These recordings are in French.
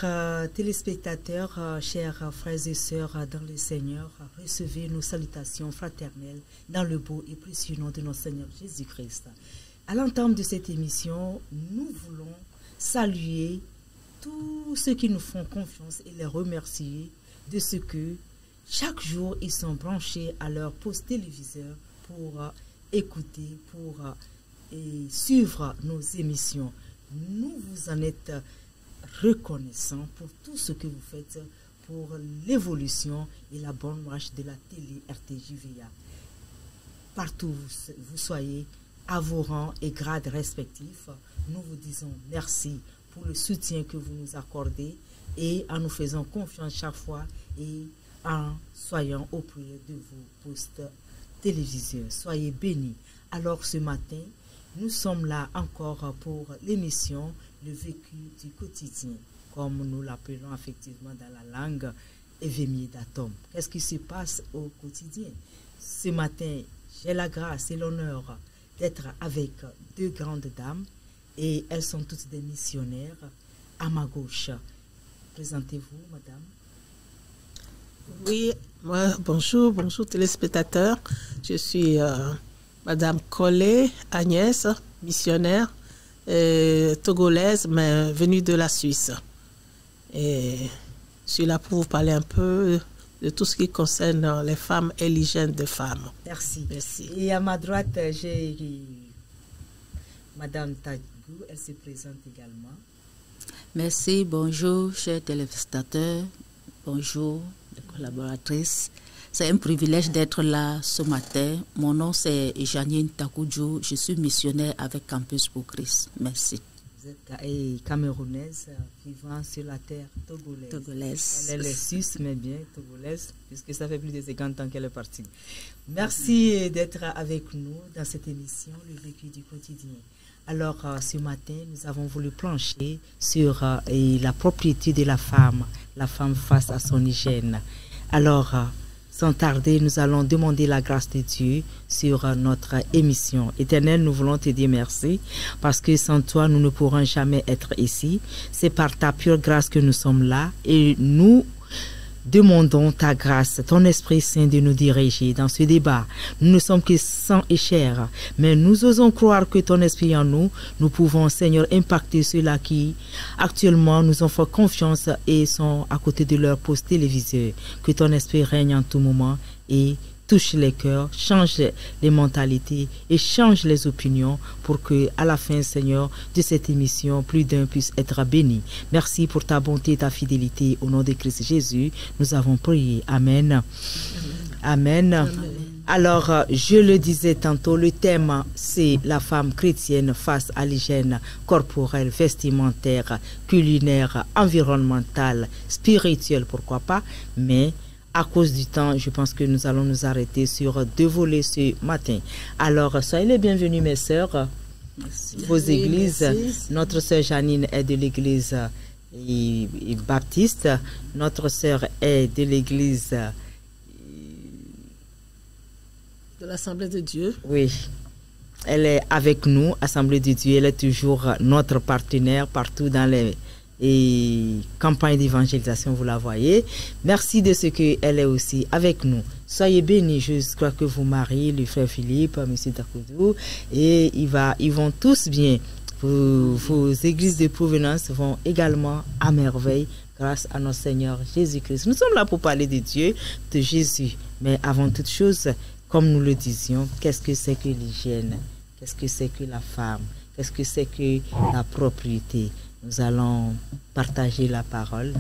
Chers téléspectateurs, chers frères et sœurs dans le Seigneur, recevez nos salutations fraternelles dans le beau et précieux nom de notre Seigneur Jésus-Christ. À l'entame de cette émission, nous voulons saluer tous ceux qui nous font confiance et les remercier de ce que chaque jour ils sont branchés à leur poste téléviseur pour écouter, pour suivre nos émissions. Nous vous en êtes reconnaissants pour tout ce que vous faites pour l'évolution et la bonne marche de la télé RTJVA. Partout où vous soyez, à vos rangs et grades respectifs, nous vous disons merci pour le soutien que vous nous accordez et en nous faisant confiance chaque fois et en soyant auprès de vos postes téléviseurs. Soyez bénis. Alors ce matin, nous sommes là encore pour l'émission Le vécu du quotidien, comme nous l'appelons effectivement dans la langue Évemier d'Atome. Qu'est-ce qui se passe au quotidien? Ce matin, j'ai la grâce et l'honneur d'être avec deux grandes dames et elles sont toutes des missionnaires à ma gauche. Présentez-vous, madame. Oui, moi, bonjour téléspectateurs. Je suis madame Collet Agnès, missionnaire togolaise, mais venue de la Suisse. Et je suis là pour vous parler un peu de tout ce qui concerne les femmes et l'hygiène des femmes. Merci. Merci. Et à ma droite, j'ai madame Tadgou, elle se présente également. Merci, bonjour, chers téléspectateurs, bonjour, les collaboratrices. C'est un privilège d'être là ce matin. Mon nom c'est Janine Takoudjou. Je suis missionnaire avec Campus pour Christ. Merci. Vous êtes camerounaise vivant sur la terre togolaise. Togolaise. Elle est suisse, mais bien togolaise, puisque ça fait plus de 50 ans qu'elle est partie. Merci d'être avec nous dans cette émission, Le vécu du quotidien. Alors, ce matin, nous avons voulu plancher sur la propriété de la femme face à son hygiène. Alors, sans tarder, nous allons demander la grâce de Dieu sur notre émission. Éternel, nous voulons te dire merci parce que sans toi, nous ne pourrons jamais être ici. C'est par ta pure grâce que nous sommes là et nous demandons ta grâce, ton Esprit Saint de nous diriger dans ce débat. Nous ne sommes que sang et chair, mais nous osons croire que ton Esprit en nous, nous pouvons, Seigneur, impacter ceux-là qui actuellement nous ont fait confiance et sont à côté de leur poste téléviseur. Que ton Esprit règne en tout moment et touche les cœurs, change les mentalités et change les opinions pour que, à la fin, Seigneur, de cette émission, plus d'un puisse être béni. Merci pour ta bonté et ta fidélité. Au nom de Christ Jésus, nous avons prié. Amen. Amen. Amen. Alors, je le disais tantôt, le thème, c'est la femme chrétienne face à l'hygiène corporelle, vestimentaire, culinaire, environnementale, spirituelle, pourquoi pas, mais à cause du temps, je pense que nous allons nous arrêter sur deux volets ce matin. Alors, soyez les bienvenus, mes sœurs, vos églises. Merci. Notre sœur Janine est de l'église baptiste. Notre sœur est de l'église de l'Assemblée de Dieu. Oui. Elle est avec nous, Assemblée de Dieu. Elle est toujours notre partenaire partout dans les campagnes d'évangélisation, vous la voyez. Merci de ce qu'elle est aussi avec nous. Soyez bénis, je crois que vous mariez le frère Philippe, M. Takoudou, et ils vont tous bien. Vos églises de provenance vont également à merveille grâce à notre Seigneur Jésus-Christ. Nous sommes là pour parler de Dieu, de Jésus. Mais avant toute chose, comme nous le disions, qu'est-ce que c'est que l'hygiène? Qu'est-ce que c'est que la femme? Qu'est-ce que c'est que la propriété? Nous allons partager la parole.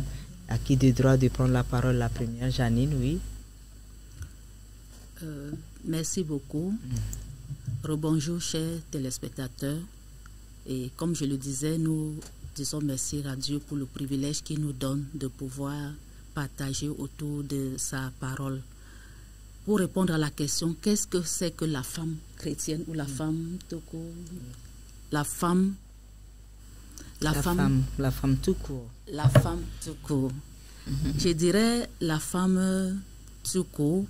À qui de droit de prendre la parole la première? Janine, oui. Merci beaucoup. Rebonjour, chers téléspectateurs. Et comme je le disais, nous disons merci à Dieu pour le privilège qu'il nous donne de pouvoir partager autour de sa parole. Pour répondre à la question, qu'est-ce que c'est que la femme chrétienne ou la femme tout court? La femme tout court. La femme tout court. Je dirais la femme tout court,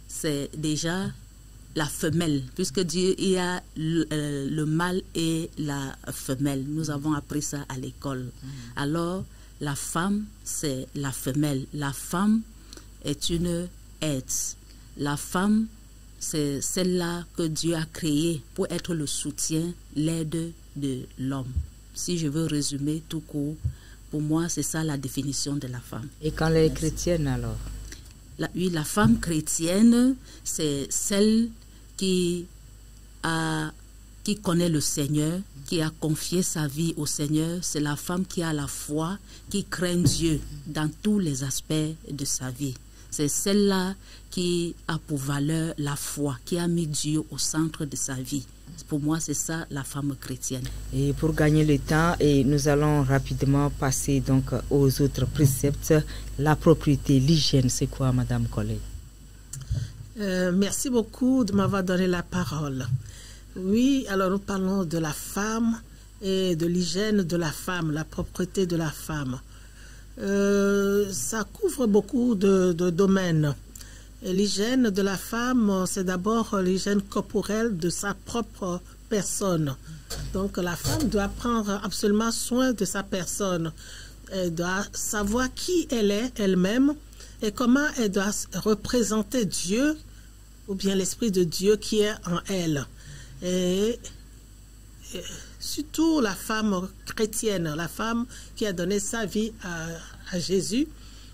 c'est déjà la femelle, puisque Dieu, il y a le mâle et la femelle. Nous avons appris ça à l'école. Alors, la femme, c'est la femelle. La femme est une aide. La femme, c'est celle-là que Dieu a créée pour être le soutien, l'aide de l'homme. Si je veux résumer tout court, pour moi, c'est ça la définition de la femme. Et quand elle est chrétienne, alors? Oui, la femme chrétienne, c'est celle qui connaît le Seigneur, qui a confié sa vie au Seigneur. C'est la femme qui a la foi, qui craint Dieu dans tous les aspects de sa vie. C'est celle-là qui a pour valeur la foi, qui a mis Dieu au centre de sa vie. Pour moi, c'est ça la femme chrétienne. Et pour gagner le temps, nous allons rapidement passer donc aux autres préceptes. La propriété, l'hygiène, c'est quoi, Madame Collet? Merci beaucoup de m'avoir donné la parole. Oui, alors nous parlons de la femme et de l'hygiène de la femme, la propreté de la femme. Ça couvre beaucoup de domaines. L'hygiène de la femme, c'est d'abord l'hygiène corporelle de sa propre personne. Donc la femme doit prendre absolument soin de sa personne. Elle doit savoir qui elle est elle-même et comment elle doit représenter Dieu ou bien l'Esprit de Dieu qui est en elle. Et surtout la femme chrétienne, la femme qui a donné sa vie à Jésus,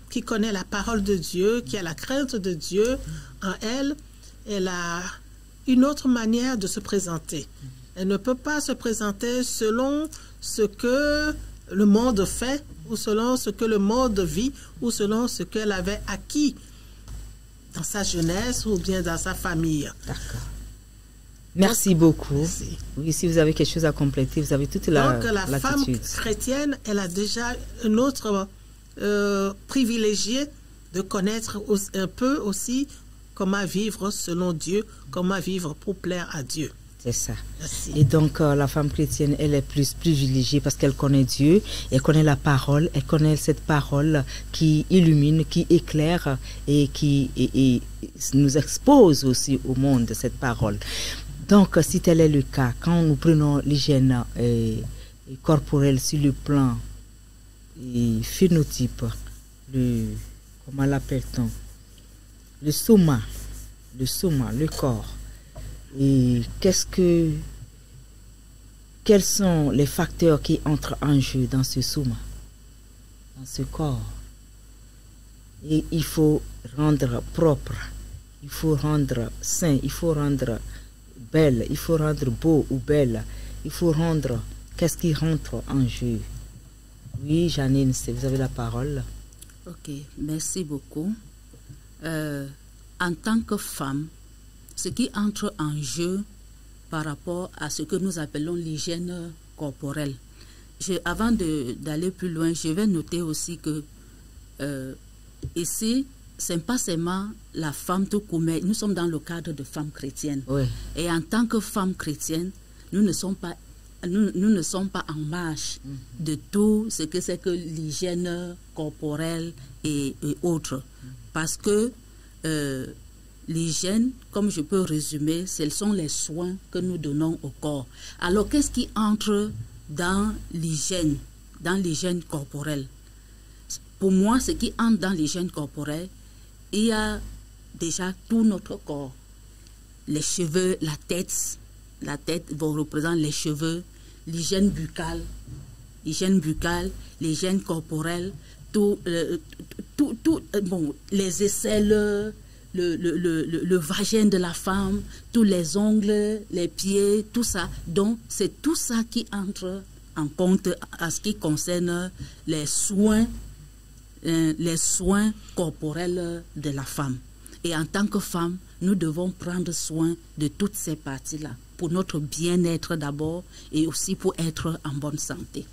qui connaît la parole de Dieu, qui a la crainte de Dieu en elle, elle a une autre manière de se présenter. Elle ne peut pas se présenter selon ce que le monde fait, ou selon ce que le monde vit, ou selon ce qu'elle avait acquis dans sa jeunesse ou bien dans sa famille. D'accord. Merci beaucoup. Merci. Oui, si vous avez quelque chose à compléter, vous avez toute la Donc la femme chrétienne, elle a déjà une autre privilégié de connaître un peu aussi comment vivre selon Dieu, comment vivre pour plaire à Dieu. C'est ça. Merci. Et donc la femme chrétienne, elle est plus privilégiée parce qu'elle connaît Dieu, elle connaît la parole, elle connaît cette parole qui illumine, qui éclaire et qui nous expose aussi au monde, cette parole. Donc si tel est le cas, quand nous prenons l'hygiène corporelle sur le plan phénotype, comment l'appelle-t-on, le soma, le corps. Et quels sont les facteurs qui entrent en jeu dans ce soma, dans ce corps? Et il faut rendre propre, il faut rendre sain, il faut rendre belle, il faut rendre beau ou belle, il faut rendre, qu'est-ce qui rentre en jeu? Oui, Janine, vous avez la parole. Ok, merci beaucoup. En tant que femme, ce qui entre en jeu par rapport à ce que nous appelons l'hygiène corporelle. Avant d'aller plus loin, je vais noter aussi que ici, ce n'est pas seulement la femme tout court, mais nous sommes dans le cadre de femmes chrétiennes. Oui. Et en tant que femmes chrétiennes, nous ne sommes pas en marge de tout ce que c'est que l'hygiène corporelle et autres. Parce que l'hygiène, comme je peux résumer, ce sont les soins que nous donnons au corps. Alors, qu'est-ce qui entre dans l'hygiène corporelle? Pour moi, ce qui entre dans l'hygiène corporelle, il y a déjà tout notre corps. Les cheveux, la tête vont représenter les cheveux, l'hygiène buccale, l'hygiène corporelle, les aisselles, le vagin de la femme, tous les ongles, les pieds, tout ça. Donc, c'est tout ça qui entre en compte à ce qui concerne les soins corporels de la femme. Et en tant que femme, nous devons prendre soin de toutes ces parties-là pour notre bien-être d'abord et aussi pour être en bonne santé.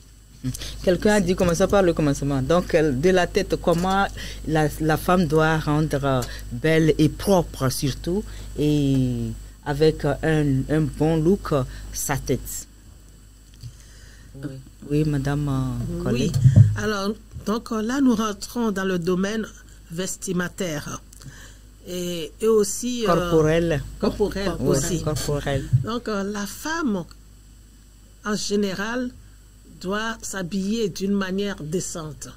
Quelqu'un a dit commençons par le commencement. Donc, de la tête, comment la femme doit rendre belle et propre surtout, et avec un bon look, sa tête. Oui, Madame Collet. Oui. Alors, donc là, nous rentrons dans le domaine vestimentaire. Et aussi... Corporel. Corporel aussi. Ouais, corporel. Donc, la femme, en général, doit s'habiller d'une manière décente.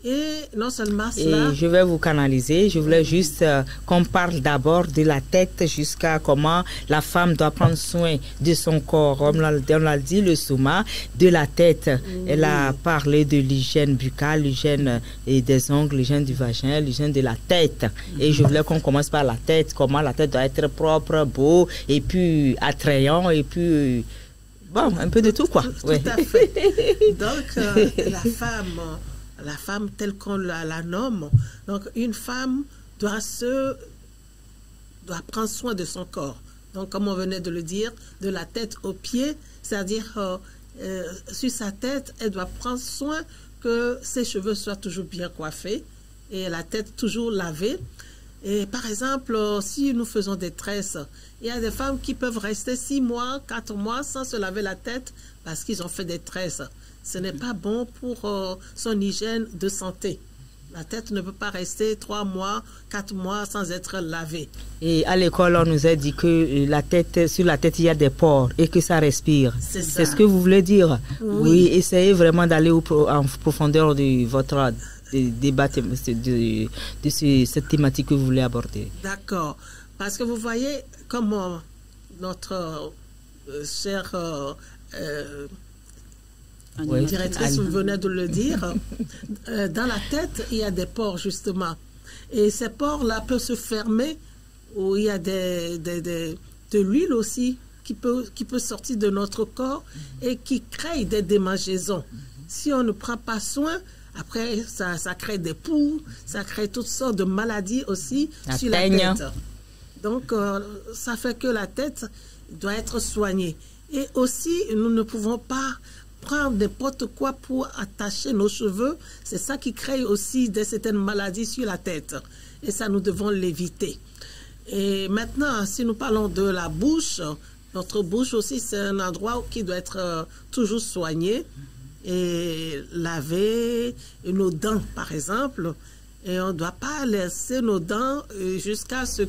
Et non seulement cela... Et je vais vous canaliser. Je voulais juste qu'on parle d'abord de la tête jusqu'à comment la femme doit prendre soin de son corps. On l'a dit, le souma, de la tête. Elle a parlé de l'hygiène buccale, l'hygiène des ongles, l'hygiène du vagin, l'hygiène de la tête. Et je voulais qu'on commence par la tête. Comment la tête doit être propre, beau, et puis attrayant, et puis... bon, un peu de tout, quoi. Tout à fait. Donc, la femme telle qu'on la nomme, donc une femme doit prendre soin de son corps. Donc, comme on venait de le dire, de la tête aux pieds, c'est-à-dire sur sa tête, elle doit prendre soin que ses cheveux soient toujours bien coiffés et la tête toujours lavée. Et par exemple, si nous faisons des tresses, il y a des femmes qui peuvent rester 6 mois, 4 mois sans se laver la tête parce qu'ils ont fait des tresses. Ce n'est pas bon pour son hygiène de santé. La tête ne peut pas rester 3 mois, 4 mois sans être lavée. Et à l'école, on nous a dit que sur la tête, il y a des pores et que ça respire. C'est ça. C'est ce que vous voulez dire? Oui. Essayez vraiment d'aller en profondeur de votre débat, de cette thématique que vous voulez aborder. D'accord. Parce que vous voyez, comme notre chère directrice venait de le dire, dans la tête, il y a des pores, justement. Et ces pores-là peuvent se fermer, où il y a de l'huile aussi qui peut sortir de notre corps et qui crée des démangeaisons. Si on ne prend pas soin, après, ça crée des poux, ça crée toutes sortes de maladies aussi sur la tête. Donc, ça fait que la tête doit être soignée. Et aussi, nous ne pouvons pas prendre n'importe quoi pour attacher nos cheveux. C'est ça qui crée aussi certaines maladies sur la tête. Et ça, nous devons l'éviter. Et maintenant, si nous parlons de la bouche, notre bouche aussi, c'est un endroit qui doit être toujours soigné et lavé. Et nos dents, par exemple. Et on ne doit pas laisser nos dents jusqu'à ce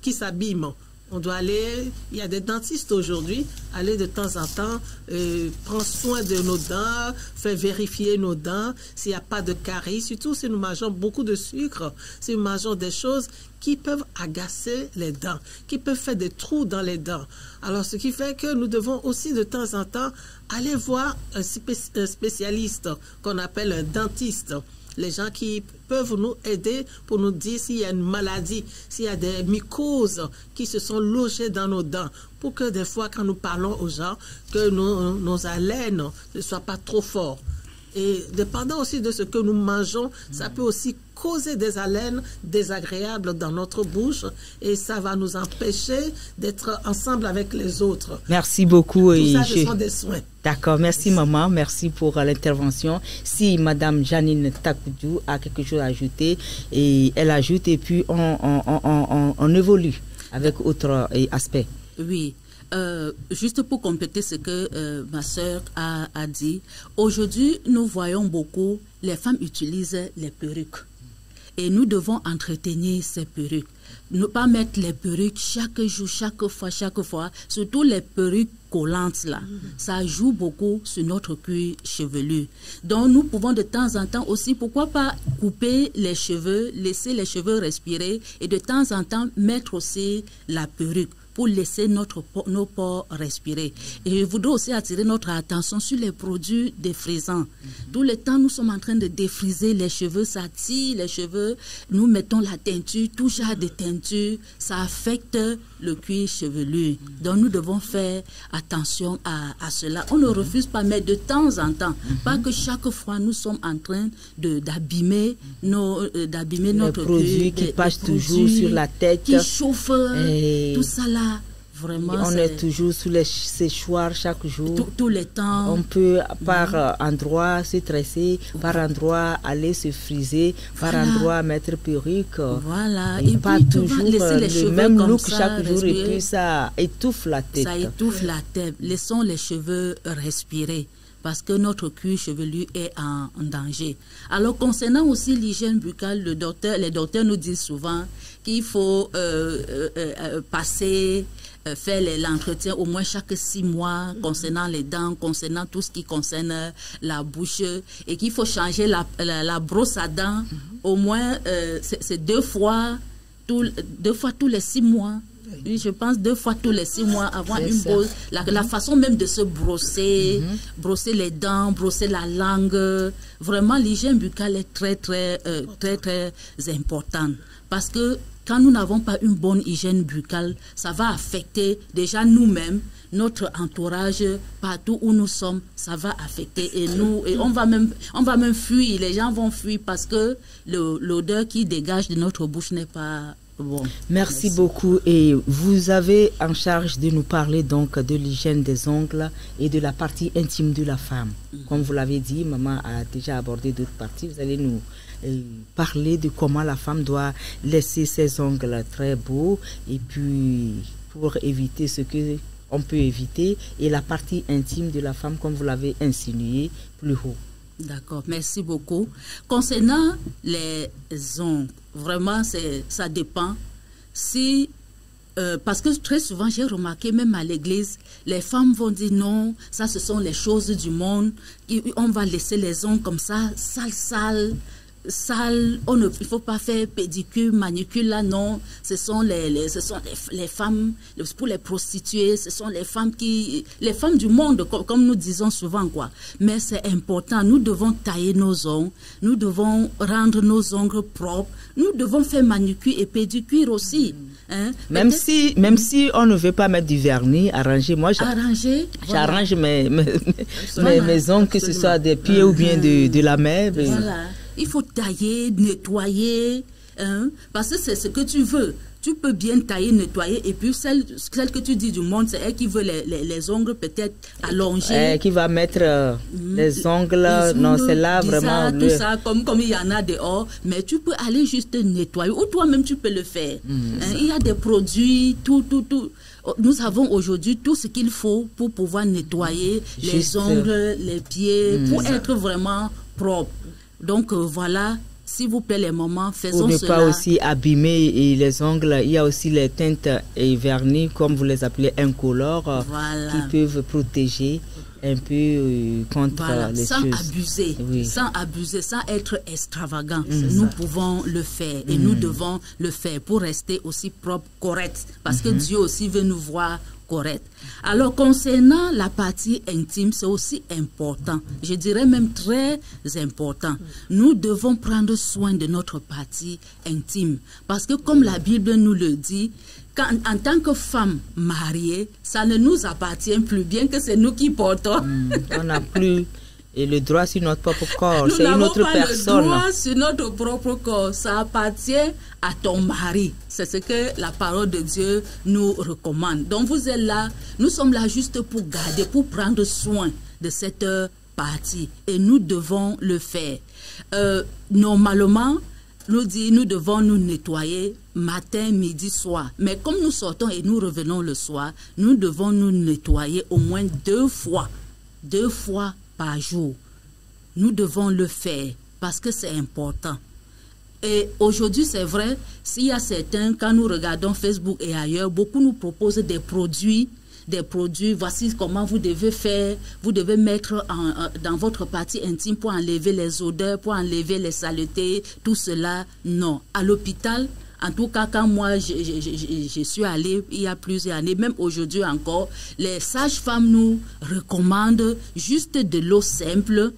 qu'ils s'abîment. On doit aller, il y a des dentistes aujourd'hui, aller de temps en temps, prendre soin de nos dents, faire vérifier nos dents, s'il n'y a pas de caries, surtout si nous mangeons beaucoup de sucre, si nous mangeons des choses qui peuvent agacer les dents, qui peuvent faire des trous dans les dents. Alors, ce qui fait que nous devons aussi de temps en temps aller voir un spécialiste qu'on appelle un dentiste. Les gens qui peuvent nous aider pour nous dire s'il y a une maladie, s'il y a des mycoses qui se sont logées dans nos dents, pour que des fois, quand nous parlons aux gens, que nos haleines ne soient pas trop fortes. Et dépendant aussi de ce que nous mangeons, ça peut aussi causer des haleines désagréables dans notre bouche et ça va nous empêcher d'être ensemble avec les autres. Merci beaucoup. Tout ça, ce sont des soins. D'accord, merci maman, merci pour l'intervention. Si madame Janine Takoudou a quelque chose à ajouter, et elle ajoute et puis on évolue avec autre aspect. Oui. Juste pour compléter ce que ma soeur a dit, aujourd'hui, nous voyons beaucoup, les femmes utilisent les perruques. Et nous devons entretenir ces perruques. Ne pas mettre les perruques chaque jour, chaque fois, surtout les perruques collantes là. Ça joue beaucoup sur notre cuir chevelu. Donc nous pouvons de temps en temps aussi, pourquoi pas couper les cheveux, laisser les cheveux respirer et de temps en temps mettre aussi la perruque pour laisser nos pores respirer. Et je voudrais aussi attirer notre attention sur les produits défrisants. Tout le temps, nous sommes en train de défriser les cheveux, ça tire les cheveux, nous mettons la teinture, tout genre de teinture, ça affecte le cuir chevelu. Donc nous devons faire attention à cela. On ne refuse pas, mais de temps en temps, pas que chaque fois nous sommes en train d'abîmer notre produit qui passe toujours sur la tête, qui chauffe, tout ça là. Vraiment, on est toujours sous les séchoirs chaque jour. Tout le temps. On peut par endroit se tresser, par endroit aller se friser, par endroit mettre perruque. Voilà. Et pas toujours le même look chaque jour et puis ça étouffe la tête. Ça étouffe la tête. Laissons les cheveux respirer parce que notre cuir chevelu est en danger. Alors, concernant aussi l'hygiène buccale, les docteurs nous disent souvent qu'il faut passer faire l'entretien au moins chaque 6 mois concernant les dents, concernant tout ce qui concerne la bouche, et qu'il faut changer la brosse à dents au moins c'est 2 fois tous les 6 mois. Oui, je pense 2 fois tous les 6 mois avoir une pause. La façon même de se brosser, brosser les dents, brosser la langue. Vraiment, l'hygiène buccale est très importante. Parce que quand nous n'avons pas une bonne hygiène buccale, ça va affecter déjà nous-mêmes, notre entourage, partout où nous sommes, ça va affecter. Et on va même fuir. Les gens vont fuir parce que l'odeur qui dégage de notre bouche n'est pas... Bon, merci beaucoup. Et vous avez en charge de nous parler donc de l'hygiène des ongles et de la partie intime de la femme. Comme vous l'avez dit, maman a déjà abordé d'autres parties. Vous allez nous parler de comment la femme doit laisser ses ongles très beaux et puis pour éviter ce que on peut éviter, et la partie intime de la femme comme vous l'avez insinué plus haut. D'accord, merci beaucoup. Concernant les ongles, vraiment, ça dépend. Parce que très souvent, j'ai remarqué, même à l'église, les femmes vont dire non, ça, ce sont les choses du monde. On va laisser les ongles comme ça, sale. Il ne faut pas faire pédicure, manicure, là, non. Ce sont les femmes, pour les prostituées, ce sont les femmes du monde, comme nous disons souvent, quoi. Mais c'est important, nous devons tailler nos ongles, nous devons rendre nos ongles propres, nous devons faire manicure et pédicure aussi. Hein? Même si on ne veut pas mettre du vernis, moi j'arrange mes ongles, que ce soit des pieds ou bien de la main. Voilà. Il faut tailler, nettoyer, hein, parce que c'est ce que tu veux. Tu peux bien tailler, nettoyer, et puis celle que tu dis du monde, c'est elle qui veut les ongles peut-être allongés. Qui va mettre les ongles, non, c'est là vraiment... Tout ça, comme il y en a dehors, mais tu peux aller juste nettoyer, ou toi-même tu peux le faire. Hein, il y a des produits, tout. Nous avons aujourd'hui tout ce qu'il faut pour pouvoir nettoyer les ongles, les pieds, pour être vraiment propre. Donc voilà, s'il vous plaît les mamans, faisons cela. Pour ne pas aussi abîmer les ongles, il y a aussi les teintes et vernis, comme vous les appelez, incolores, qui peuvent protéger un peu contre les sans choses. Abuser, sans abuser, sans être extravagant. Nous pouvons le faire et nous devons le faire pour rester aussi propre, correct. Parce que Dieu aussi veut nous voir correct. Alors, concernant la partie intime, c'est aussi important. Je dirais même très important. Nous devons prendre soin de notre partie intime. Parce que comme la Bible nous le dit, en tant que femme mariée, ça ne nous appartient plus, bien que c'est nous qui portons. On n'a plus le droit sur notre propre corps. C'est une autre personne. Nous n'avons pas le droit sur notre propre corps. Ça appartient à ton mari. C'est ce que la parole de Dieu nous recommande. Donc vous êtes là, nous sommes là juste pour garder, pour prendre soin de cette partie. Et nous devons le faire. Normalement, nous devons nous nettoyer matin, midi, soir. Mais comme nous sortons et nous revenons le soir, nous devons nous nettoyer au moins 2 fois. 2 fois par jour. Nous devons le faire parce que c'est important. Et aujourd'hui, c'est vrai, s'il y a certains, quand nous regardons Facebook et ailleurs, beaucoup nous proposent des produits, voici comment vous devez faire, vous devez mettre dans votre partie intime pour enlever les odeurs, pour enlever les saletés, tout cela, non. À l'hôpital, en tout cas, quand moi, je suis allée il y a plusieurs années, même aujourd'hui encore, les sages-femmes nous recommandent juste de l'eau simple,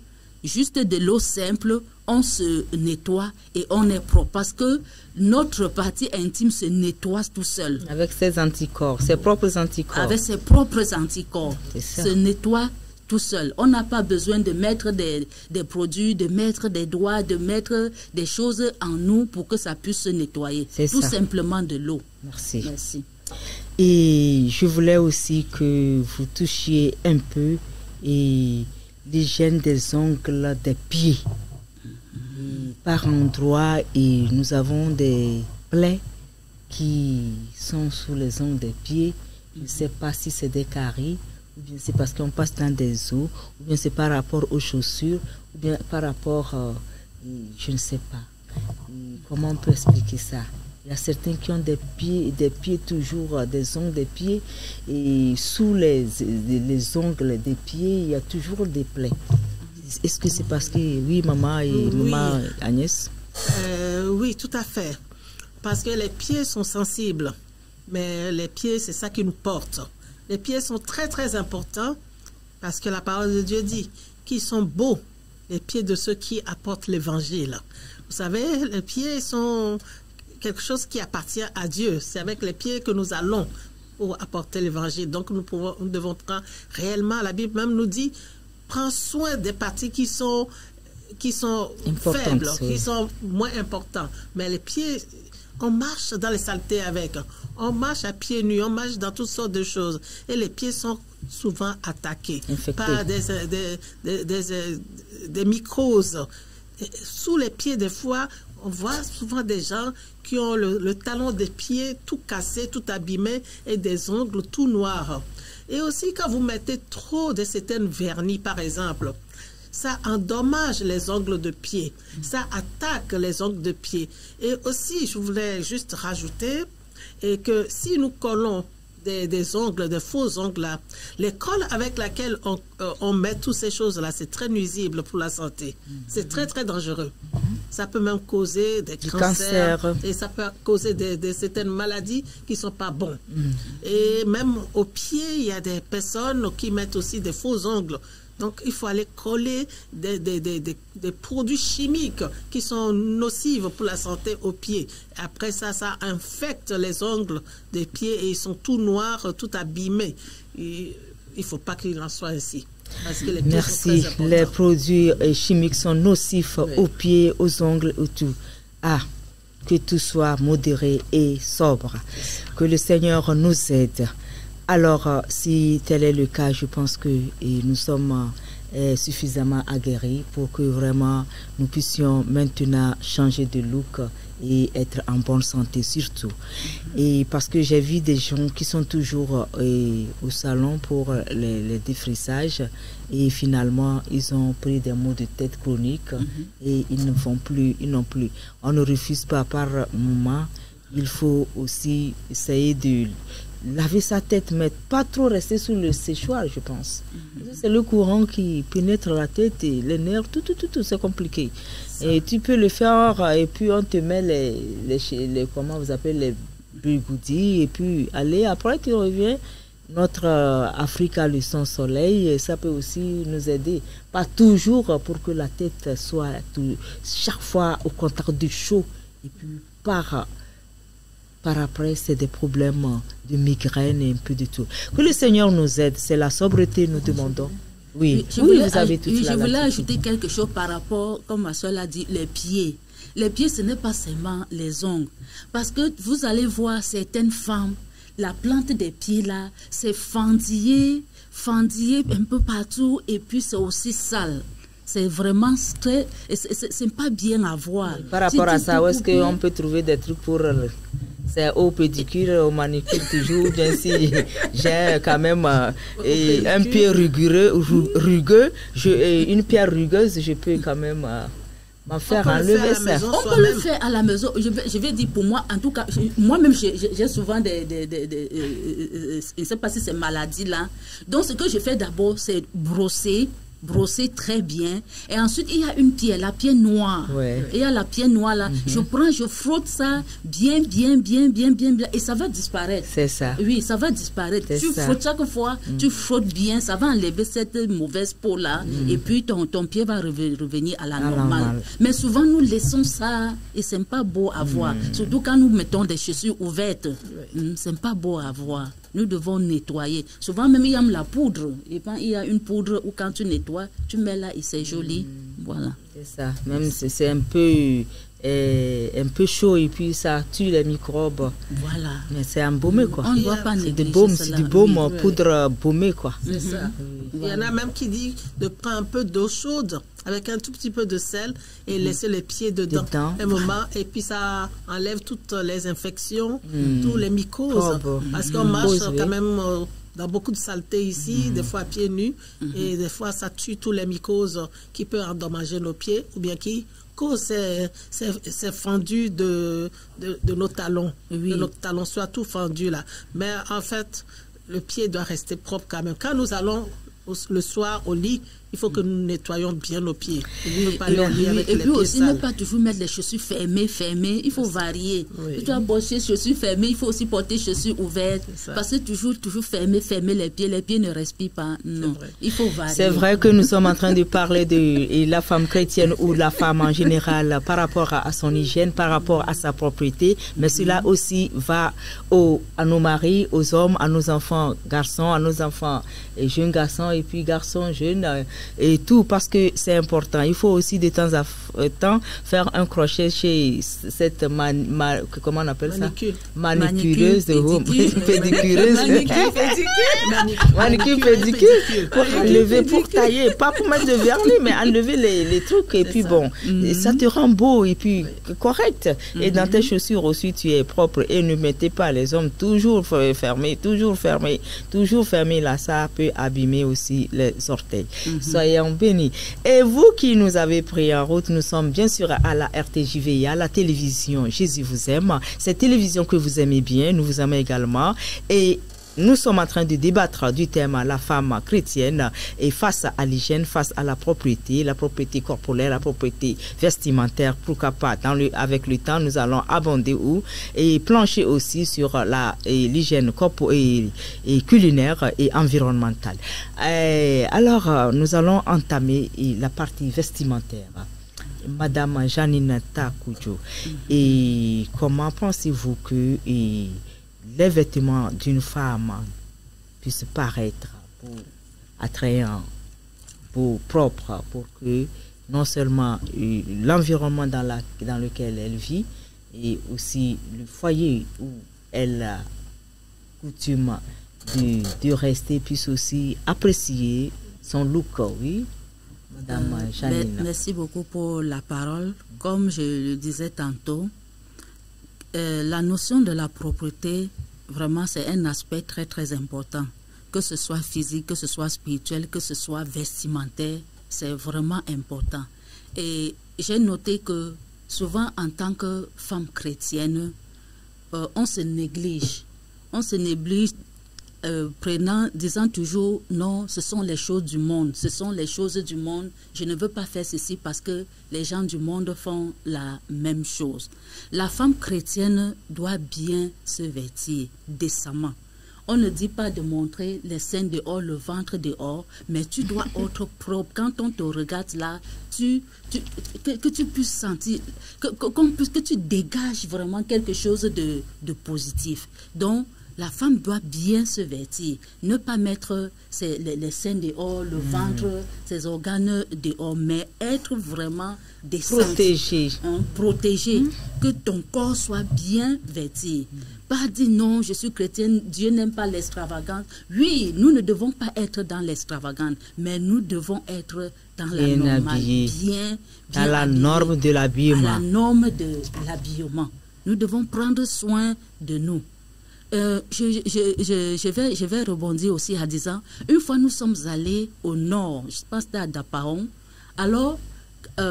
on se nettoie et on est propre. Parce que notre partie intime se nettoie tout seul. Avec ses anticorps, ses propres anticorps. Avec ses propres anticorps. Se nettoie tout seul. On n'a pas besoin de mettre des produits, de mettre des doigts, de mettre des choses en nous pour que ça puisse se nettoyer. Tout simplement de l'eau. Merci. Et je voulais aussi que vous touchiez un peu l'hygiène des ongles des pieds. Par endroits, et nous avons des plaies qui sont sous les ongles des pieds. Je ne sais pas si c'est des caries, ou bien c'est parce qu'on passe dans des eaux, ou bien c'est par rapport aux chaussures, ou bien par rapport, je ne sais pas. Comment on peut expliquer ça? Il y a certains qui ont des pieds toujours, des ongles des pieds, et sous les ongles des pieds, il y a toujours des plaies. Est-ce que c'est parce que, oui, maman et maman Agnès? Oui, tout à fait. Parce que les pieds sont sensibles, mais les pieds, c'est ça qui nous porte. Les pieds sont très, très importants, parce que la parole de Dieu dit qu'ils sont beaux, les pieds de ceux qui apportent l'évangile. Vous savez, les pieds sont quelque chose qui appartient à Dieu. C'est avec les pieds que nous allons pour apporter l'évangile. Donc nous devons prendre réellement, la Bible même nous dit, prends soin des parties qui sont faibles, qui sont moins importantes. Mais les pieds, on marche dans les saletés avec, on marche à pieds nus, on marche dans toutes sortes de choses. Et les pieds sont souvent attaqués par des mycoses. Et sous les pieds, des fois, on voit souvent des gens qui ont le talon des pieds tout cassé, tout abîmé et des ongles tout noirs. Et aussi, quand vous mettez trop de certains vernis, par exemple, ça endommage les ongles de pied. Ça attaque les ongles de pied. Et aussi, je voulais juste rajouter que si nous collons des ongles, des faux ongles là, les colles avec laquelle on met toutes ces choses-là, c'est très nuisible pour la santé. C'est très, très dangereux. Ça peut même causer des cancers et ça peut causer certaines maladies qui ne sont pas bonnes. Et même aux pieds, il y a des personnes qui mettent aussi des faux ongles. Donc, il faut aller coller des produits chimiques qui sont nocifs pour la santé aux pieds. Après ça, ça infecte les ongles des pieds et ils sont tout noirs, tout abîmés. Et il ne faut pas qu'il en soit ainsi. Parce que les pieds sont très importants. Les produits chimiques sont nocifs aux pieds, aux ongles, au tout. Que tout soit modéré et sobre. Que le Seigneur nous aide. Alors, si tel est le cas, je pense que nous sommes suffisamment aguerris pour que vraiment nous puissions maintenant changer de look et être en bonne santé surtout. Et parce que j'ai vu des gens qui sont toujours au salon pour les défrissages et finalement ils ont pris des maux de tête chroniques et ils ne vont plus, ils n'ont plus. On ne refuse pas par moment. Il faut aussi essayer de laver sa tête, mais pas trop rester sous le séchoir, je pense. C'est le courant qui pénètre la tête et les nerfs, tout, c'est compliqué. Et tu peux le faire et puis on te met les comment vous appelez, les bigoudis et puis allez, après tu reviens. Notre Afrique a le son soleil et ça peut aussi nous aider. Pas toujours pour que la tête soit chaque fois au contact du chaud et puis par après, c'est des problèmes de migraine et un peu de tout. Que le Seigneur nous aide, c'est la sobriété, nous demandons. Oui, vous avez toute la Je voulais ajouter quelque chose par rapport, comme ma soeur l'a dit, les pieds. Les pieds, ce n'est pas seulement les ongles. Parce que vous allez voir certaines femmes, la plante des pieds là, c'est fendillé un peu partout et puis c'est aussi sale. C'est vraiment très... C'est pas bien à voir. Par rapport à ça, où est-ce qu'on peut trouver des trucs pour... C'est au pédicure, au manicure toujours. Bien si j'ai quand même un pied rugueux, une pierre rugueuse, je peux quand même m'en faire enlever ça. On peut le faire à la maison. Je vais dire pour moi, en tout cas, moi-même j'ai souvent je ne sais pas si c'est maladie là. Donc ce que je fais d'abord, c'est brosser très bien et ensuite il y a une pierre, la pierre noire. Il y a la pierre noire là, je frotte ça bien et ça va disparaître. C'est ça. Oui, ça va disparaître. Tu frottes chaque fois, tu frottes bien, ça va enlever cette mauvaise peau là et puis ton pied va revenir à la normale. Mais souvent nous laissons ça et c'est pas beau à voir. Surtout quand nous mettons des chaussures ouvertes, c'est pas beau à voir. Nous devons nettoyer. Souvent même il y a la poudre. Et quand il y a une poudre où quand tu nettoies, tu mets là et c'est joli. Voilà. C'est ça. Même c'est un peu chaud et puis ça tue les microbes. Voilà. Mais c'est embaumé quoi. On ne doit pas négliger c'est du baume, poudre baumée quoi. C'est ça. Il y en a même qui dit de prendre un peu d'eau chaude avec un tout petit peu de sel et laisser les pieds dedans un moment et puis ça enlève toutes les infections, tous les mycoses. Parce qu'on marche quand même dans beaucoup de saleté ici, des fois à pieds nus et des fois ça tue tous les mycoses qui peuvent endommager nos pieds ou bien qui tricot, c'est fendu de nos talons. Oui. De nos talons, soit tout fendu là. Mais en fait, le pied doit rester propre quand même. Quand nous allons le soir au lit, il faut que nous nettoyions bien nos pieds. Et puis aussi, ne pas toujours mettre les chaussures fermées. Il faut varier. Oui. Si tu as porté chaussures fermées, il faut aussi porter chaussures ouvertes. Parce que toujours fermer les pieds ne respirent pas. Non, il faut varier. C'est vrai que nous sommes en train de parler de la femme chrétienne ou la femme en général par rapport à son hygiène, par rapport à sa propriété. Mais cela aussi va à nos maris, aux hommes, à nos enfants garçons, à nos enfants jeunes garçons et puis garçons jeunes. Et tout, parce que c'est important. Il faut aussi de temps à temps faire un crochet chez cette comment on appelle manicure. Ça manicureuse, pédicureuse, manicure, pédicure, pour enlever, pour tailler, pas pour mettre de vernis, mais enlever les trucs. Et puis bon, ça te rend beau et puis correct. Et dans tes chaussures aussi, tu es propre. Et ne mettez pas les hommes toujours fermés, là, ça peut abîmer aussi les orteils. Soyons bénis. Et vous qui nous avez pris en route, nous sommes bien sûr à la RTJVI, à la télévision Jésus vous aime. Cette télévision que vous aimez bien, nous vous aimons également. Et nous sommes en train de débattre du thème la femme chrétienne et face à l'hygiène, face à la propriété corporelle, la propriété vestimentaire. Pourquoi pas, avec le temps, nous allons abonder et plancher aussi sur l'hygiène corporelle et culinaire et environnementale. Alors, nous allons entamer la partie vestimentaire. Madame Janine Takoujo, et comment pensez-vous que les vêtements d'une femme puissent paraître attrayants, propres, pour que non seulement l'environnement dans lequel elle vit et aussi le foyer où elle a coutume de rester puisse aussi apprécier son look, oui, Madame Janine. Merci beaucoup pour la parole. Comme je le disais tantôt, la notion de la propreté, vraiment, c'est un aspect très, très important. Que ce soit physique, que ce soit spirituel, que ce soit vestimentaire, c'est vraiment important. Et j'ai noté que souvent, en tant que femme chrétienne, on se néglige. On se néglige disant toujours non, ce sont les choses du monde, ce sont les choses du monde, je ne veux pas faire ceci parce que les gens du monde font la même chose. La femme chrétienne doit bien se vêtir décemment. On ne dit pas de montrer les seins dehors, le ventre dehors, mais tu dois être propre. Quand on te regarde là, que tu puisses sentir, que tu dégages vraiment quelque chose de positif. Donc, la femme doit bien se vêtir, ne pas mettre les seins dehors, le ventre, ses organes dehors, mais être vraiment décente. Protégée, que ton corps soit bien vêtu. Pas dire non, je suis chrétienne, Dieu n'aime pas l'extravagance. Oui, nous ne devons pas être dans l'extravagance, mais nous devons être dans la normale, bien dans la norme de l'habillement. À la norme de l'habillement. Nous devons prendre soin de nous. Je vais rebondir aussi en disant, une fois nous sommes allés au nord, je pense à Dapaon, alors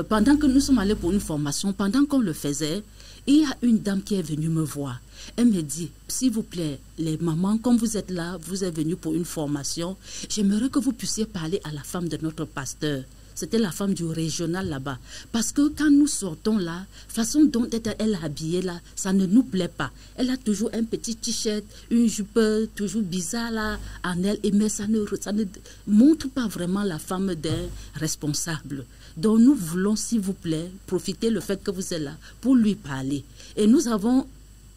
pendant que nous sommes allés pour une formation, pendant qu'on le faisait, il y a une dame qui est venue me voir. Elle me dit, s'il vous plaît, les mamans, comme vous êtes là, vous êtes venus pour une formation, j'aimerais que vous puissiez parler à la femme de notre pasteur. C'était la femme du régional là-bas. Parce que quand nous sortons là, façon dont elle est habillée là, ça ne nous plaît pas. Elle a toujours un petit t-shirt, une jupe toujours bizarre là en elle, mais ça ne montre pas vraiment la femme d'un responsable. Donc nous voulons, s'il vous plaît, profiter le fait que vous êtes là pour lui parler. Et nous avons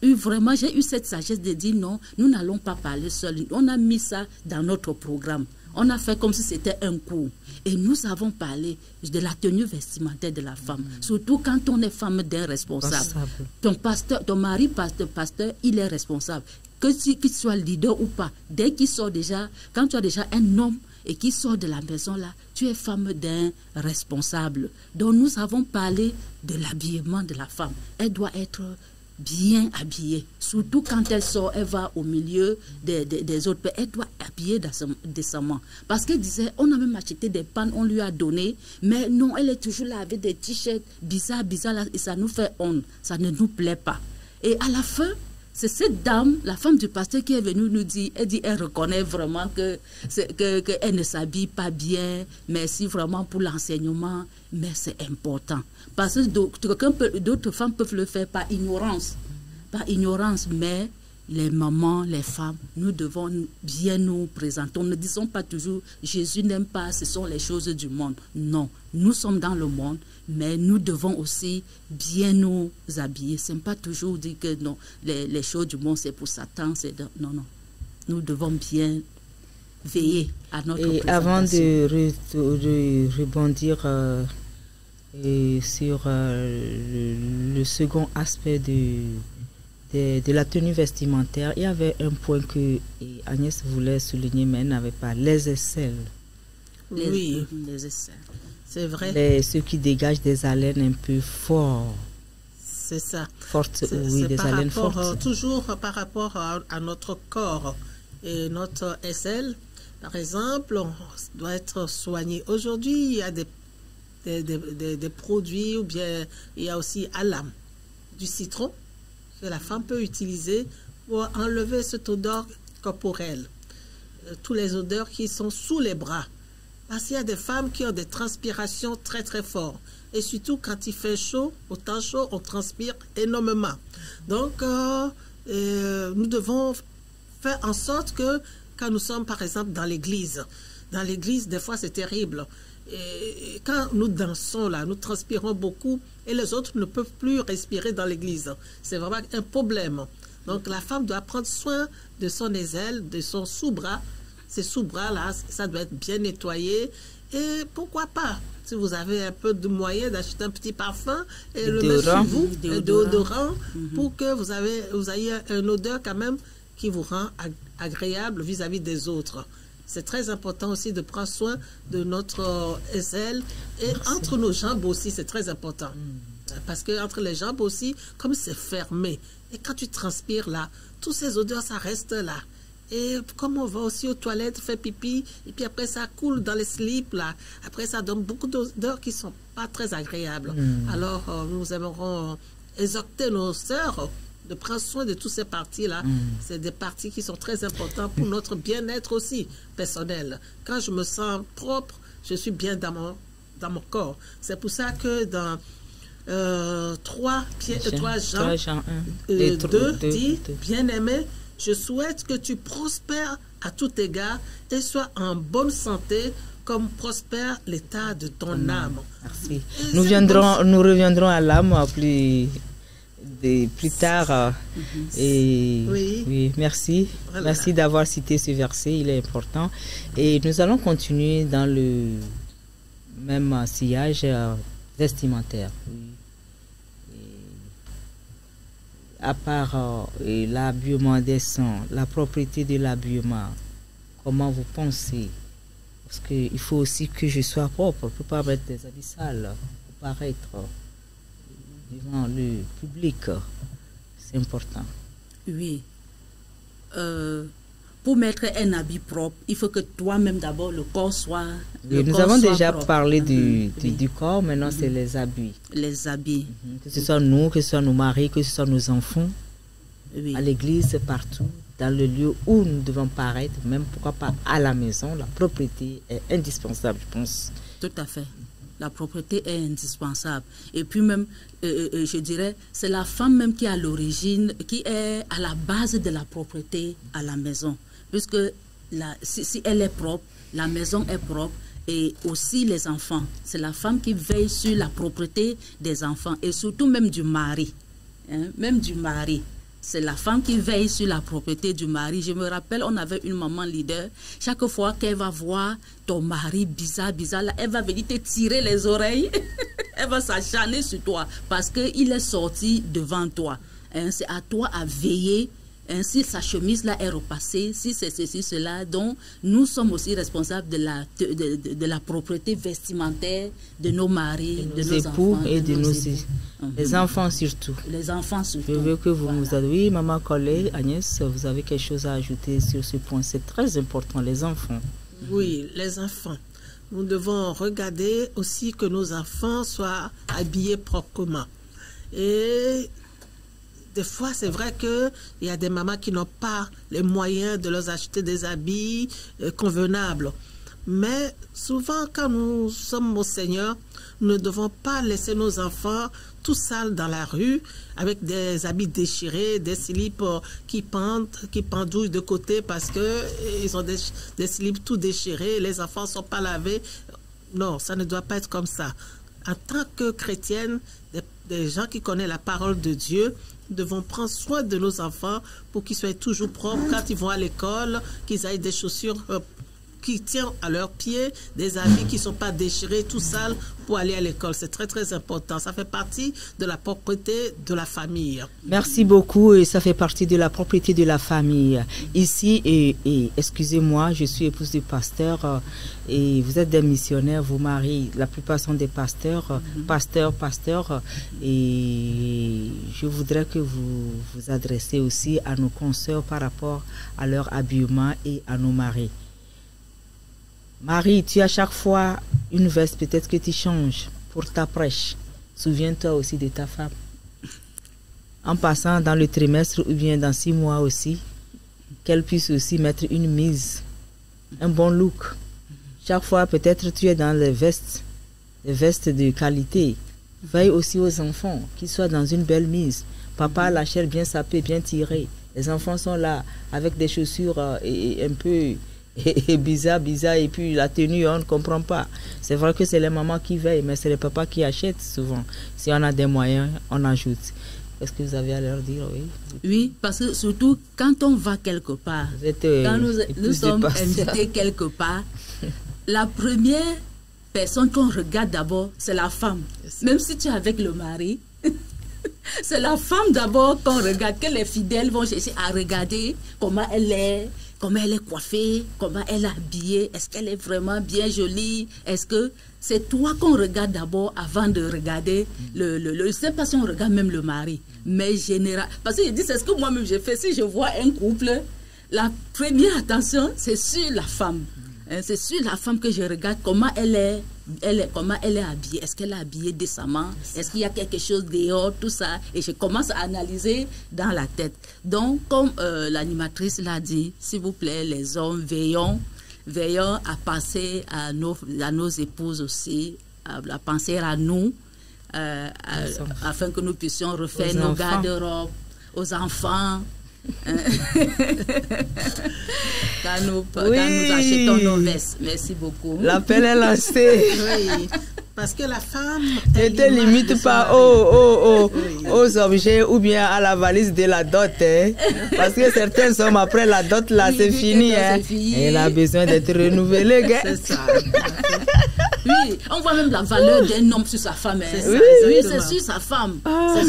j'ai eu cette sagesse de dire non, nous n'allons pas parler seuls. On a mis ça dans notre programme. On a fait comme si c'était un cours. Et nous avons parlé de la tenue vestimentaire de la femme. Surtout quand on est femme d'un responsable. Ton mari pasteur, il est responsable. Qu'il soit leader ou pas. Dès qu'il sort déjà, quand tu as déjà un homme et qui sort de la maison là, tu es femme d'un responsable. Donc nous avons parlé de l'habillement de la femme. Elle doit être bien habillée. Surtout quand elle sort, elle va au milieu des autres. Elle doit habiller décemment. Parce qu'elle disait, on a même acheté des pannes, on lui a donné. Mais non, elle est toujours là avec des t-shirts bizarres, là, et ça nous fait honte. Ça ne nous plaît pas. Et à la fin, c'est cette dame, la femme du pasteur, qui est venue nous dire, elle reconnaît vraiment qu'elle ne s'habille pas bien, merci vraiment pour l'enseignement, mais c'est important. Parce que d'autres femmes peuvent le faire par ignorance, mais les mamans, les femmes, nous devons bien nous présenter. Ne disons pas toujours, Jésus n'aime pas, ce sont les choses du monde. Non, nous sommes dans le monde, mais nous devons aussi bien nous habiller. Ce n'est pas toujours dire que non, les choses du monde, c'est pour Satan. Non, non. Nous devons bien veiller à notre présentation. Et avant de rebondir sur le second aspect de la tenue vestimentaire, il y avait un point que Agnès voulait souligner, mais elle n'avait pas, les aisselles. Oui, les aisselles. C'est vrai. Ceux qui dégagent des haleines un peu fortes. C'est ça. Fortes, oui, des haleines fortes. Toujours par rapport à notre corps et notre aisselle. Par exemple, on doit être soigné. Aujourd'hui, il y a des produits, ou bien il y a aussi à l'âme du citron que la femme peut utiliser pour enlever cette odeur corporelle. Tous les odeurs qui sont sous les bras. Parce qu'il y a des femmes qui ont des transpirations très très fortes. Et surtout quand il fait chaud, au temps chaud, on transpire énormément. Donc, nous devons faire en sorte que quand nous sommes par exemple dans l'église, des fois c'est terrible. Et quand nous dansons là, nous transpirons beaucoup et les autres ne peuvent plus respirer dans l'église. C'est vraiment un problème. Donc la femme doit prendre soin de son aisselle, de son sous-bras. Ces sous-bras là, ça doit être bien nettoyé. Et pourquoi pas, si vous avez un peu de moyen d'acheter un petit parfum et le mettre sur vous, un déodorant, pour que vous ayez une odeur quand même qui vous rend agréable vis-à-vis des autres. C'est très important aussi de prendre soin de notre aisselle et entre nos jambes aussi, c'est très important. Parce que entre les jambes aussi, comme c'est fermé, et quand tu transpires là, toutes ces odeurs, ça reste là. Et comme on va aussi aux toilettes faire pipi, et puis après ça coule dans les slips là, après ça donne beaucoup d'odeurs qui sont pas très agréables. Alors nous aimerons exhorter nos sœurs de prendre soin de toutes ces parties-là. C'est des parties qui sont très importantes pour notre bien-être aussi personnel. Quand je me sens propre, je suis bien dans mon corps. C'est pour ça que dans 3 Jean 2 dit, bien-aimé, je souhaite que tu prospères à tout égard et sois en bonne santé comme prospère l'état de ton âme. Merci. Nous reviendrons à l'âme plus tard. Et oui, merci. Voilà. Merci d'avoir cité ce verset, il est important. Et nous allons continuer dans le même sillage vestimentaire. À part l'habillement décent, la propriété de l'habillement, comment vous pensez? Parce qu'il faut aussi que je sois propre, je ne peux pas mettre des habits sales pour paraître devant le public. C'est important. Oui. Pour mettre un habit propre, il faut que toi-même d'abord le corps soit... Nous avons déjà parlé du corps, maintenant c'est les habits. Les habits. Que ce soit nous, que ce soit nos maris, que ce soit nos enfants, à l'église, partout, dans le lieu où nous devons paraître, même pourquoi pas à la maison, la propriété est indispensable, je pense. Tout à fait. La propriété est indispensable. Et puis même, je dirais, c'est la femme même qui est à l'origine, qui est à la base de la propriété à la maison. Puisque si elle est propre, la maison est propre, et aussi les enfants. C'est la femme qui veille sur la propriété des enfants, et surtout même du mari. Même du mari. C'est la femme qui veille sur la propriété du mari. Je me rappelle, on avait une maman leader. Chaque fois qu'elle va voir ton mari bizarre, là, elle va venir te tirer les oreilles. Elle va s'acharner sur toi parce qu'il est sorti devant toi. C'est à toi à veiller Si sa chemise là est repassée, si c'est ceci, cela, donc nous sommes aussi responsables de la propreté vestimentaire de nos maris, de nos époux et de nos les enfants surtout. Les enfants surtout. Je veux que vous nous ayez. Oui, maman Collé, Agnès, vous avez quelque chose à ajouter sur ce point. C'est très important, les enfants. Oui, les enfants. Nous devons regarder aussi que nos enfants soient habillés proprement. Et des fois, c'est vrai qu'il y a des mamans qui n'ont pas les moyens de leur acheter des habits convenables. Mais souvent, quand nous sommes au Seigneur, nous ne devons pas laisser nos enfants tout sales dans la rue, avec des habits déchirés, des slips qui pendouillent de côté parce qu'ils ont des slips tout déchirés, les enfants ne sont pas lavés. Non, ça ne doit pas être comme ça. En tant que chrétienne, des gens qui connaissent la parole de Dieu, nous devons prendre soin de nos enfants pour qu'ils soient toujours propres quand ils vont à l'école, qu'ils aient des chaussures qui tiennent à leurs pieds, des habits qui ne sont pas déchirés, tout sales pour aller à l'école. C'est très, très important. Ça fait partie de la propreté de la famille. Merci beaucoup. Et ça fait partie de la propreté de la famille. Ici, et excusez-moi, je suis épouse du pasteur et vous êtes des missionnaires, vos maris, la plupart sont des pasteurs, pasteurs. Et je voudrais que vous vous adressiez aussi à nos consoeurs par rapport à leur habillement et à nos maris. Marie, tu as chaque fois une veste, peut-être que tu changes pour ta prêche. Souviens-toi aussi de ta femme. En passant dans le trimestre ou bien dans 6 mois aussi, qu'elle puisse aussi mettre une mise, un bon look. Chaque fois, peut-être tu es dans les vestes de qualité. Veille aussi aux enfants, qu'ils soient dans une belle mise. Papa a la chair bien sapée, bien tirée. Les enfants sont là avec des chaussures un peu... Et bizarre, et puis la tenue, on ne comprend pas. C'est vrai que c'est les mamans qui veillent, mais c'est les papas qui achètent souvent. Si on a des moyens, on ajoute. Est-ce que vous avez à leur dire, oui? Oui, parce que surtout quand on va quelque part, quand nous sommes invités quelque part, la première personne qu'on regarde d'abord, c'est la femme. Même si tu es avec le mari, c'est la femme d'abord qu'on regarde, que les fidèles vont chercher à regarder comment elle est coiffée, comment elle est habillée, est-ce qu'elle est vraiment bien jolie, est-ce que c'est toi qu'on regarde d'abord avant de regarder je ne sais pas si on regarde même le mari, mais général, parce que je dis c'est ce que moi-même j'ai fait. Si je vois un couple, la première attention c'est sur la femme. C'est sur la femme que je regarde comment elle est habillée. Est-ce qu'elle est habillée décemment? Est-ce qu'il y a quelque chose dehors? Tout ça. Et je commence à analyser dans la tête. Donc, comme l'animatrice l'a dit, s'il vous plaît, les hommes, veillons à penser à nos épouses aussi, à penser à nous, afin que nous puissions refaire nos garde-robes aux enfants. Quand nous achetons nos vestes. Merci beaucoup. L'appel est lancé. Oui, parce que la femme... Ne te limite pas aux objets ou bien à la valise de la dot. Hein. Parce que certains hommes, après la dot, là, c'est fini. Hein. Elle a besoin d'être renouvelée. C'est ça. Oui, on voit même la valeur d'un homme sur sa femme. Hein. Oui, c'est sur sa femme.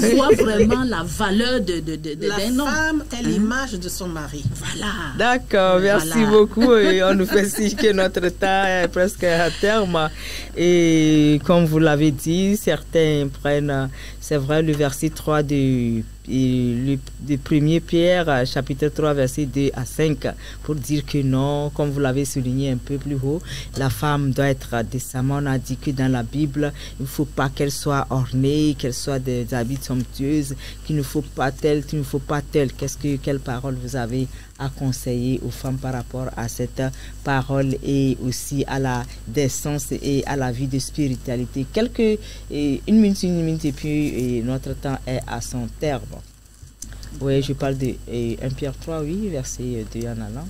C'est voit vraiment la valeur d'un homme. La femme est l'image de son mari. Voilà. D'accord, merci beaucoup. Et on nous fait signe que notre temps est presque à terme. Et comme vous l'avez dit, certains prennent, c'est vrai, le verset 3 de 1er Pierre, chapitre 3, verset 2 à 5, pour dire que non, comme vous l'avez souligné un peu plus haut, la femme doit être décemment. On a dit que dans la Bible, il ne faut pas qu'elle soit ornée, qu'elle soit des habits somptueuses, qu'il ne faut pas tel, qu'il ne faut pas tel. Quelle parole vous avez à conseiller aux femmes par rapport à cette parole et aussi à la décence et à la vie de spiritualité? Une minute et puis notre temps est à son terme. Oui, je parle de 1 Pierre 3, oui, verset 2 en allant.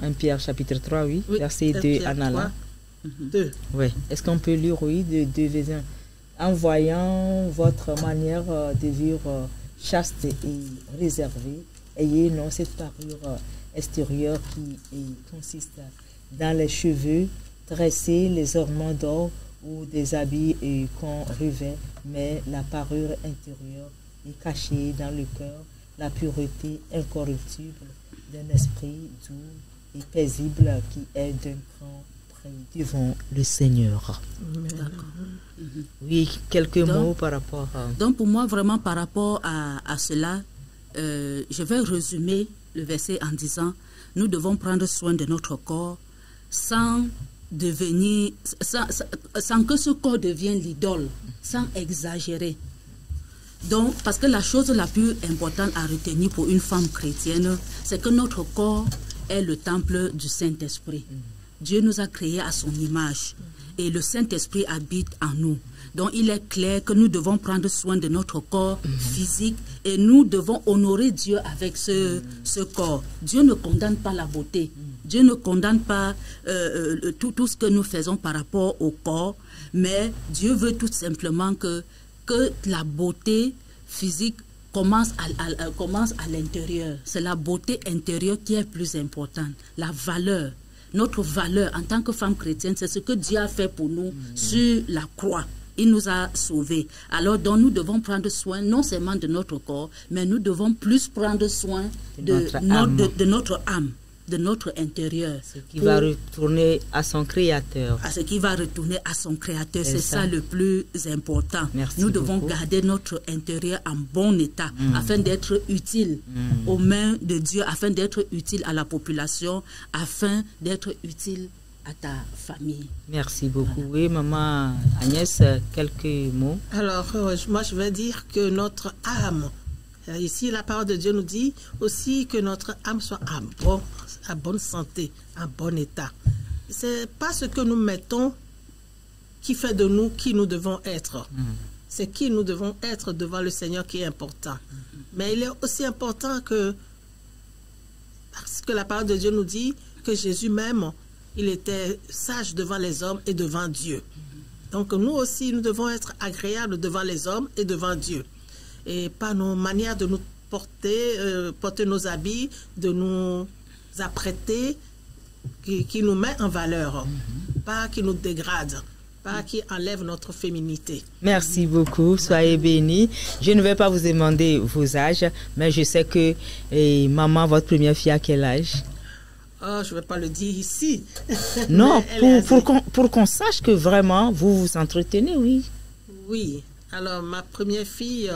1 Pierre chapitre 3, oui, verset 2 en allant. 2. Oui, est-ce qu'on peut lire, oui, de 2 versets? En voyant votre manière de vivre chaste et réservée, ayez non cette parure extérieure qui consiste dans les cheveux tressés, les ornements d'or ou des habits qu'on revêt, mais la parure intérieure est cachée dans le cœur la pureté incorruptible d'un esprit doux et paisible qui est d'un grand prix devant le Seigneur. Oui, quelques mots par rapport à... Donc pour moi, vraiment par rapport à cela, je vais résumer le verset en disant, nous devons prendre soin de notre corps sans que ce corps devienne l'idole, sans exagérer. Donc, parce que la chose la plus importante à retenir pour une femme chrétienne, c'est que notre corps est le temple du Saint-Esprit. Dieu nous a créés à son image et le Saint-Esprit habite en nous. Donc, il est clair que nous devons prendre soin de notre corps physique et nous devons honorer Dieu avec ce corps. Dieu ne condamne pas la beauté. Dieu ne condamne pas tout ce que nous faisons par rapport au corps, mais Dieu veut tout simplement que la beauté physique commence à l'intérieur. C'est la beauté intérieure qui est plus importante. La valeur, notre valeur en tant que femme chrétienne, c'est ce que Dieu a fait pour nous sur la croix. Il nous a sauvés. Alors donc nous devons prendre soin non seulement de notre corps, mais nous devons plus prendre soin de notre âme, de notre intérieur. Ce qui va retourner à son Créateur. À ce qui va retourner à son Créateur. C'est ça le plus important. Merci nous devons beaucoup. garder notre intérieur en bon état afin d'être utile aux mains de Dieu, afin d'être utile à la population, afin d'être utile à ta famille. Merci beaucoup. Voilà. Oui, maman Agnès, quelques mots. Alors, moi je vais dire que notre âme, ici la parole de Dieu nous dit aussi que notre âme soit à bonne santé, en bon état. C'est pas ce que nous mettons qui fait de nous qui nous devons être. C'est qui nous devons être devant le Seigneur qui est important. Mais il est aussi important que, parce que la parole de Dieu nous dit que Jésus même, il était sage devant les hommes et devant Dieu. Donc nous aussi, nous devons être agréables devant les hommes et devant Dieu. Et pas nos manières de nous porter nos habits, de nous apprêter, qui nous met en valeur, pas qui nous dégrade, pas qui enlève notre féminité. Merci beaucoup, soyez bénis. Je ne vais pas vous demander vos âges, mais je sais que maman, votre première fille, à quel âge? Oh, je ne vais pas le dire ici. Non, pour qu'on sache que vraiment vous vous entretenez, oui. Oui. Alors, ma première fille,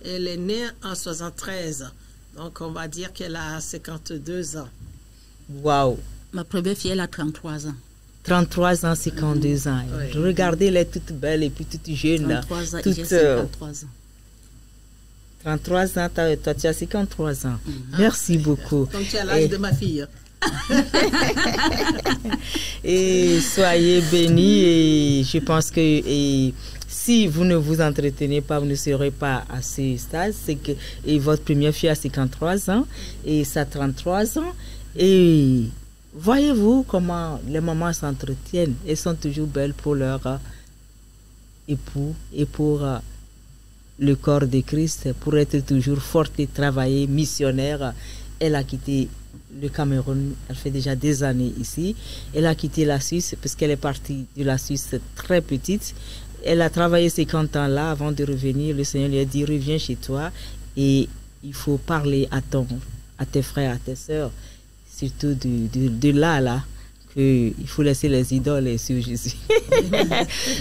elle est née en 73. Donc, on va dire qu'elle a 52 ans. Waouh. Ma première fille, elle a 33 ans. 33 ans, 52 ans. Oui. Regardez, elle est toute belle et puis toute jeune. 33 ans, j'ai 53 ans. 33 ans, toi tu as 53 ans. Merci beaucoup. Donc, tu as l'âge de ma fille. Et soyez bénis, et je pense que si vous ne vous entretenez pas, vous ne serez pas à ce stade. C'est que votre première fille a 53 ans et ça 33 ans. Et voyez-vous comment les mamans s'entretiennent. Elles sont toujours belles pour leur époux et pour le corps de Christ, pour être toujours forte et travailler, missionnaire. Elle a quitté le Cameroun, elle fait déjà des années ici. Elle a quitté la Suisse parce qu'elle est partie de la Suisse très petite. Elle a travaillé ces 50 ans là avant de revenir. Le Seigneur lui a dit, reviens chez toi et il faut parler à tes frères, à tes sœurs, surtout de là, qu'il faut laisser les idoles sur Jésus.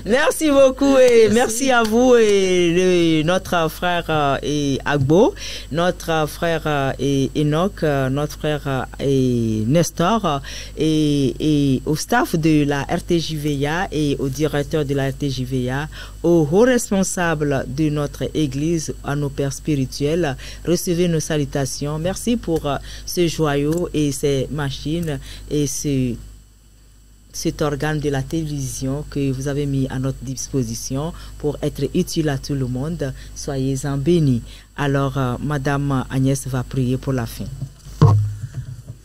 Merci beaucoup et merci à vous et notre frère Agbo, notre frère Enoch, notre frère Nestor et au staff de la RTJVA et au directeur de la RTJVA, aux hauts responsables de notre église, à nos pères spirituels. Recevez nos salutations. Merci pour ce joyau et ces machines et cet organe de la télévision que vous avez mis à notre disposition pour être utile à tout le monde. Soyez-en bénis. Alors, Madame Agnès va prier pour la fin.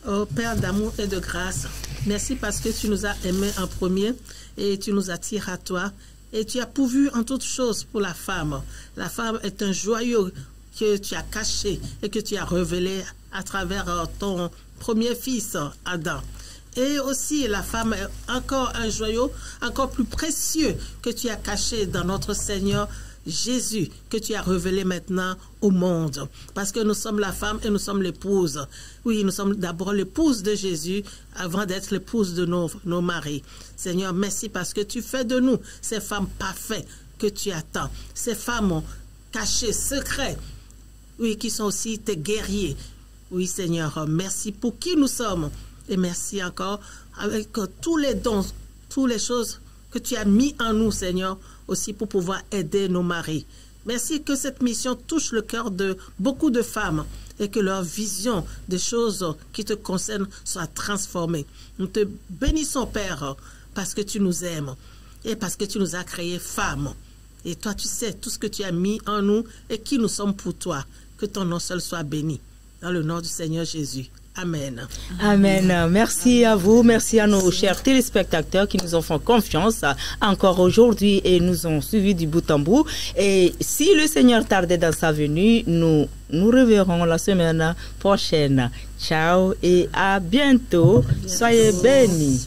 Oh Père d'amour et de grâce, merci parce que tu nous as aimés en premier et tu nous attires à toi et tu as pourvu en toutes choses pour la femme. La femme est un joyau que tu as caché et que tu as révélé à travers ton premier fils, Adam. Et aussi, la femme est encore un joyau, encore plus précieux que tu as caché dans notre Seigneur Jésus que tu as révélé maintenant au monde. Parce que nous sommes la femme et nous sommes l'épouse. Oui, nous sommes d'abord l'épouse de Jésus avant d'être l'épouse de nos maris. Seigneur, merci parce que tu fais de nous ces femmes parfaites que tu attends. Ces femmes cachées, secrètes, oui, qui sont aussi tes guerriers. Oui, Seigneur, merci pour qui nous sommes. Et merci encore avec tous les dons, toutes les choses que tu as mis en nous, Seigneur, aussi pour pouvoir aider nos maris. Merci que cette mission touche le cœur de beaucoup de femmes et que leur vision des choses qui te concernent soit transformée. Nous te bénissons, Père, parce que tu nous aimes et parce que tu nous as créés femmes. Et toi, tu sais tout ce que tu as mis en nous et qui nous sommes pour toi. Que ton nom seul soit béni. Dans le nom du Seigneur Jésus. Amen. Amen. Merci à vous. Merci à nos chers téléspectateurs qui nous ont fait confiance encore aujourd'hui et nous ont suivis du bout en bout. Et si le Seigneur tardait dans sa venue, nous reverrons la semaine prochaine. Ciao et à bientôt. Soyez bénis.